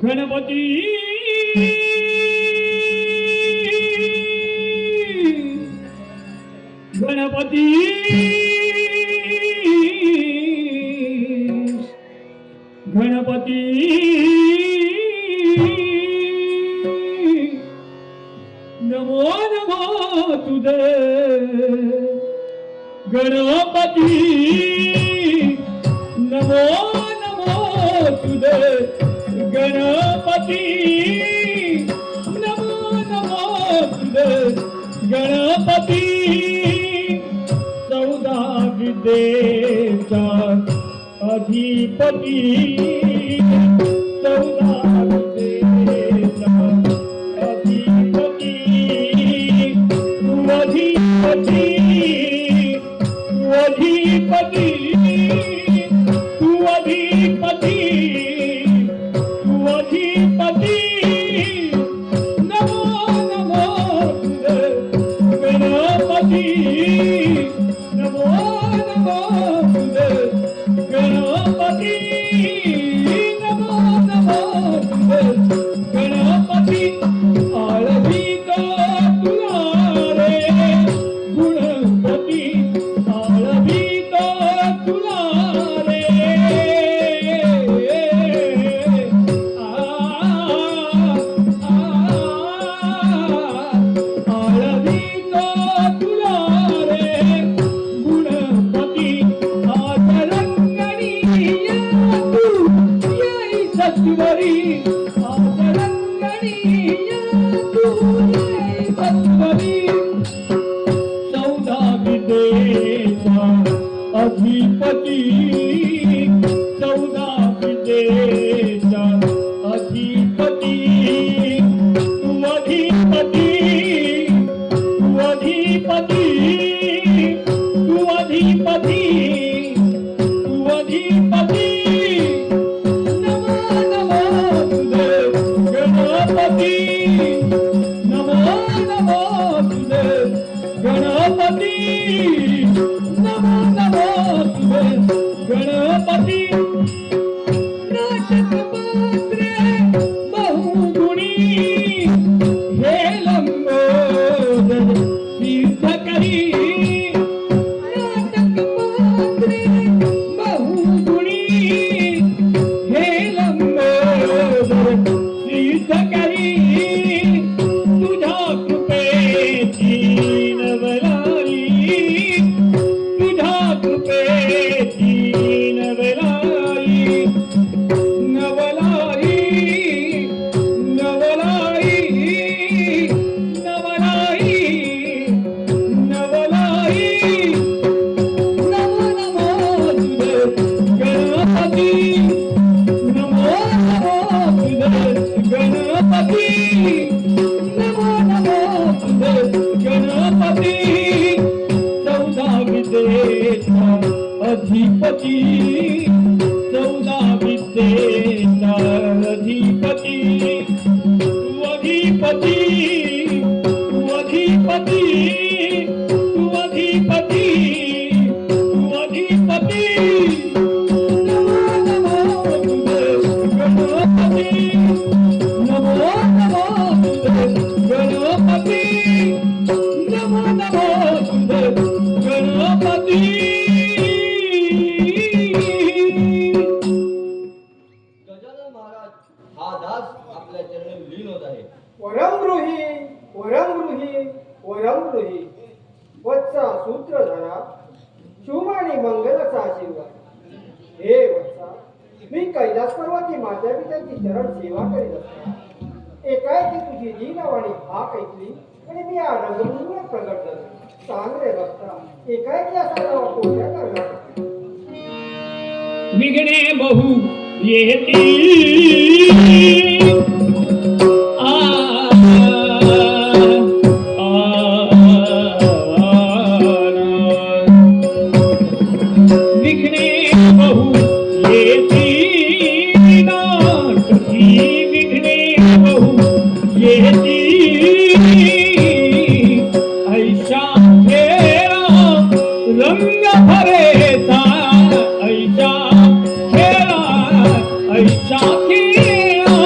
गणपती गणपती गणपती नमो नमो तुझे गणपती नमो नमो तुझे गणपती नमो नमो तुझे गणपती 14 विद्येचा अधिपती 14 विद्येचा अधिपती तू अधिपती तू अधिपती तू अधिपती तू अधिपती नमो नमो तुझे गणपती नमो नमो तुझे गणपती नमो नमो तुझे गणपती आळवितो तुला रे गुणपती आळवितो तुला रे आळवितो तुला रे गुणपती आदरंगणी तू येई सत्वरी आदरंगणी तू येई सत्वरी 14 विद्येचा अधिपती 14 विद्येचा अधिपती तू अधिपती तू अधिपती तू अधिपती तू अधिपती नमो नमो तुझे गणपती नमो नमो तुझे गणपती नमो नमो तुझे गणपती नाटक पात्रे बहुगुणी हे लंबोदर सिद्ध करी नाटक पात्रे बहुगुणी हे लंबोदर सिद्ध करी तुझ्या कृपेची नवलाई तुझ्या कृपेची नवलाई नवलाई नवलाई नवलाई नवलाई नमो नमो तुझे गणपती नमो नमो तुझे गणपती नमो नमो तुझे गणपती 14 विद्येचा अधिपती 14 विद्येचा अधिपती तू अधिपती तू अधिपती तू अधिपती तू अधिपती नमो नमो तुझे गणपती नमो नमो तुझे गणपती नमो नमो तुझे गणपती गजानन महाराज हा दास आपल्या चरणी लीन होत आहे. वरमगृही वरमगृही वरमगृही वत्सा सूत्रधारा शुभ आणि मंगलाचा आशीर्वाद हे वत्सा मी कैलास पर्वती माता पित्याची चरण सेवा करीत असताना एकाएकी तुझी दीनवाणी हाक ऐकली आणि मी या रंगभूमीवर प्रगट झालो. सांग रे वत्सा एकाएकी असा नवा कोणत्या कारणात विघ्ने बहु येती विघ्ने बहु येती नाटकी विघ्ने बहु येती ऐशा खेळा रंग भरेचा ऐशा खेळा ऐशा खेळा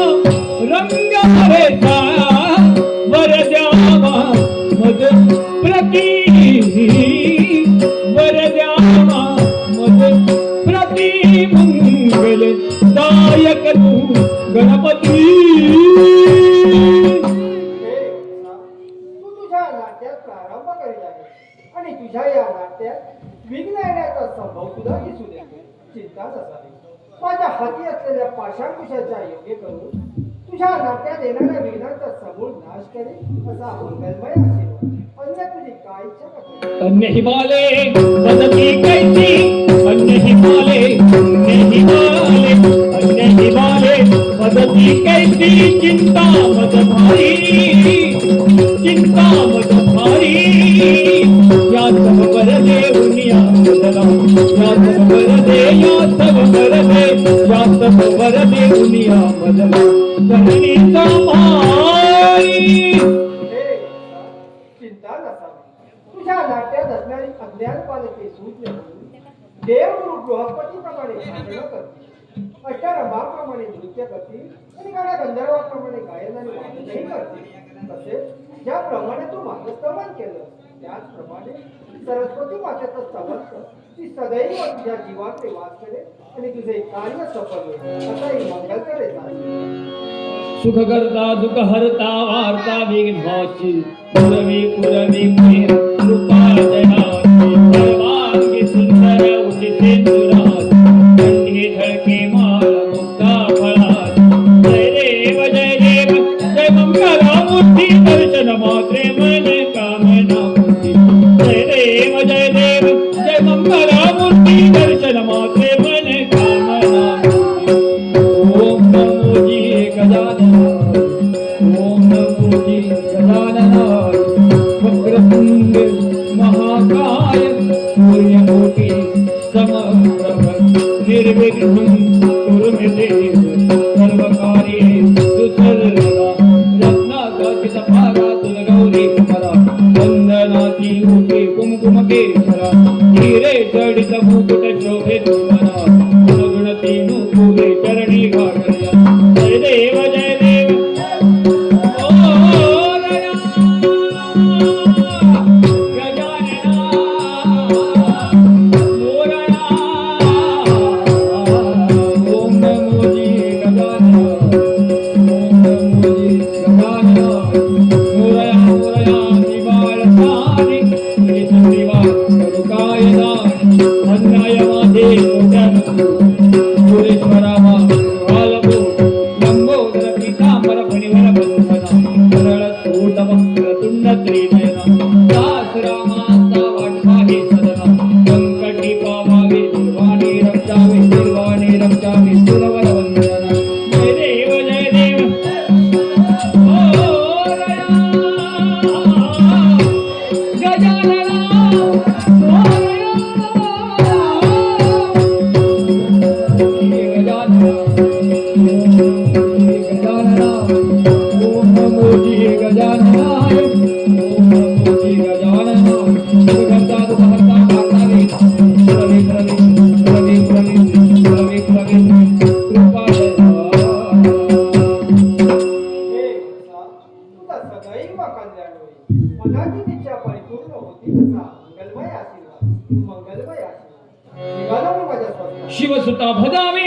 काळजी सुदे चिंता नसावी. माझ्या हाती असलेल्या पाषाणकुशाच्या योग्य करून तुझ्या नाट्यात येणाऱ्या विघ्नांचा समूळ नाश करेल असा मंगलमय आशीर्वाद. अन्य तुझी काय इच्छा करते? अन्य हिमालय वदती कैसी अन्य हिमालय अन्य हिमालय वदती कैसी चिंता मद भारी चिंता मद भारी या सब बर दे दुनिया बदला या सब बर दे या सब बर दे या सब बर दे दुनिया बदला जननीचा माई हे चिंता नसावी. तुझ्या नाट्यात असणारी अज्ञान पालके सूज्य होऊन देवगुरु बृहस्पतीप्रमाणे भाषण करतील, अष्टरंभाप्रमाणे नृत्य करतील आणि गाण्या गंधर्वाप्रमाणे गायन आणि वादनही करतील. तसेच ज्याप्रमाणे तू माझं स्तवन केलं त्याचप्रमाणे सरस्वती मातेचं स्तवन कर. ती सदैव तुझ्या जीवात वास करेल आणि तुझे कार्य सफल होईल असाही मंगल करेल. सुख करता दुःख हरता वार्ता विघ्नाची पुरवी पुरवी प्रेम कृपा दयाची सर्वांगी सुंदर उदिते दुरात कंठी झळके माल मुक्ता फळात जय देव जय मंगला मूर्ती दर्शन मात्रे मन कामना मूर्ती जय देव जय मंगला मूर्ती दर्शन मात्रे मन कामना मूर्ती. ओम नमो जी गजाननाय ओम नमो जी गजाननाय वक्रतुंड महाकाय सूर्यकोटि समप्रभ निर्विघ्नं कुरु मे देव सर्वकार्येषु सर्वदा रत्नाखचित पारातुल गौरी कमला वंदनाची ओटी कुमकुम केशरा हिरे जडित मुकुट शोभे तुमना गुणगुणती नुपुरे चरणी घागर्या जय देव जय देव ओ रणा गजानना मोरणा ओम नमो जी गजानना ओम नमो जी गजानना मोरया मोरया निवार सारी निवार करुकाय दान अन्याय माझे मोठ्यान सुरेश्वरामा बालभू लंबोदर पीतांबर फणीवर बंधना सरळ सूट वक्र तुंड त्रिनयना दास रामाचा वाटपाहे सदना संकटी पावावे निर्वाणी रक्षावे सुरवर वंदना जय देव ओ रया गजानना मोरया ओम नमो जी गजाननाय ओम नमो जी गजाननाय सुगंधा दुहता मातावे प्रवे प्रवे प्रवे प्रवे प्रवे प्रवे कृपा हे वत्सा, तुझा सदैव कल्याण होईल. मनाची इच्छा परिपूर्ण होती तसा मंगलमय आशीर्वाद. निघालो मी माझ्या स्वतः. शिवसुता भजावे